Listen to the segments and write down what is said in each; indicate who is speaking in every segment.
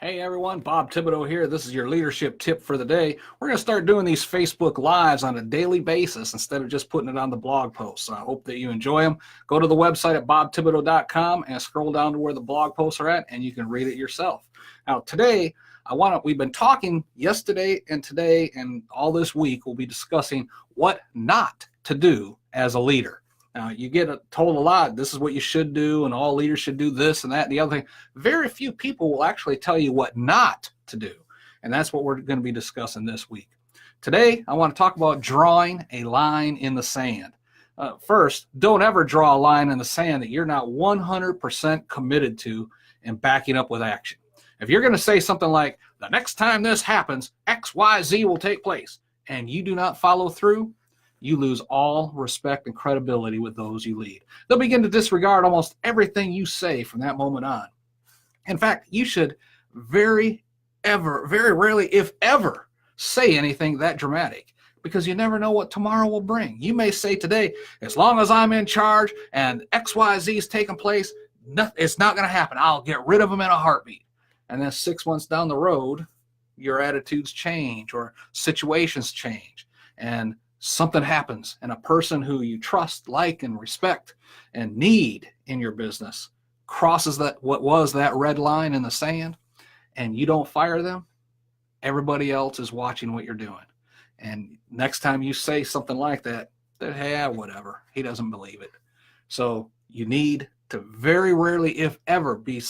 Speaker 1: Hey everyone, Bob Thibodeau here. This is your leadership tip for the day. We're going to start doing these Facebook Lives on a daily basis instead of just putting it on the blog posts. So I hope that you enjoy them. Go to the website at bobthibodeau.com and scroll down to where the blog posts are at, and you can read it yourself. Now today, we've been talking yesterday and today and all this week, we'll be discussing what not to do as a leader. Now, you get told a lot, this is what you should do, and all leaders should do this and that and the other thing. Very few people will actually tell you what not to do, and that's what we're going to be discussing this week. Today, I want to talk about drawing a line in the sand. First, don't ever draw a line in the sand that you're not 100% committed to and backing up with action. If you're going to say something like, the next time this happens, X, Y, Z will take place, and you do not follow through, you lose all respect and credibility with those you lead. They'll begin to disregard almost everything you say from that moment on. In fact, you should very rarely, if ever, say anything that dramatic, because you never know what tomorrow will bring. You may say today, as long as I'm in charge and XYZ is taking place, it's not going to happen. I'll get rid of them in a heartbeat. And then 6 months down the road, your attitudes change or situations change. And something happens, and a person who you trust, like, and respect and need in your business crosses what was that red line in the sand, and you don't fire them. Everybody else is watching what you're doing. And next time you say something like that, hey, whatever, he doesn't believe it. So you need to very rarely, if ever, be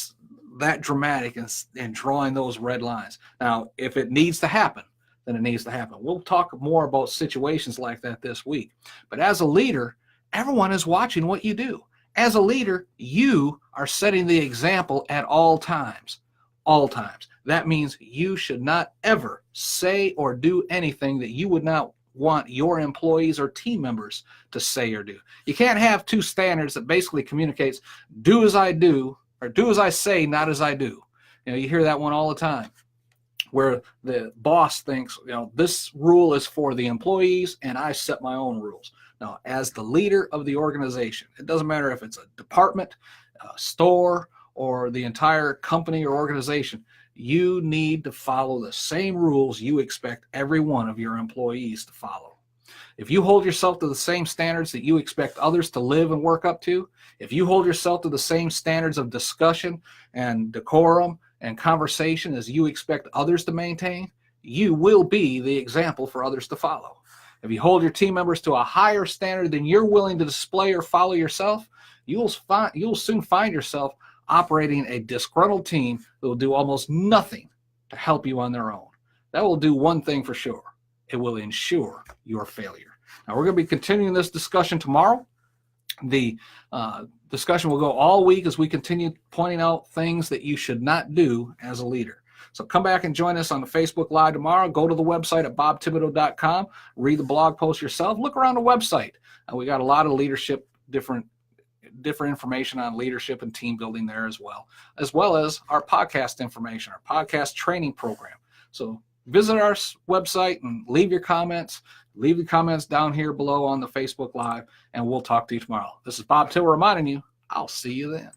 Speaker 1: that dramatic in drawing those red lines. Now, if it needs to happen, then it needs to happen. We'll talk more about situations like that this week. But as a leader, everyone is watching what you do. As a leader, you are setting the example at all times. All times. That means you should not ever say or do anything that you would not want your employees or team members to say or do. You can't have two standards that basically communicates do as I do or do as I say, not as I do. You hear that one all the time, where the boss thinks, this rule is for the employees and I set my own rules. Now, as the leader of the organization, it doesn't matter if it's a department, a store, or the entire company or organization, you need to follow the same rules you expect every one of your employees to follow. If you hold yourself to the same standards that you expect others to live and work up to, if you hold yourself to the same standards of discussion and decorum and conversation as you expect others to maintain, you will be the example for others to follow. If you hold your team members to a higher standard than you're willing to display or follow yourself, you'll soon find yourself operating a disgruntled team that will do almost nothing to help you on their own. That will do one thing for sure. It will ensure your failure. Now, we're going to be continuing this discussion tomorrow. The discussion will go all week as we continue pointing out things that you should not do as a leader. So come back and join us on the Facebook Live tomorrow. Go to the website at bobthibodeau.com. Read the blog post yourself. Look around the website. We got a lot of leadership, different information on leadership and team building there as well as our podcast information, our podcast training program. So visit our website and leave your comments. Leave the comments down here below on the Facebook Live, and we'll talk to you tomorrow. This is Bob Thibodeau reminding you, I'll see you then.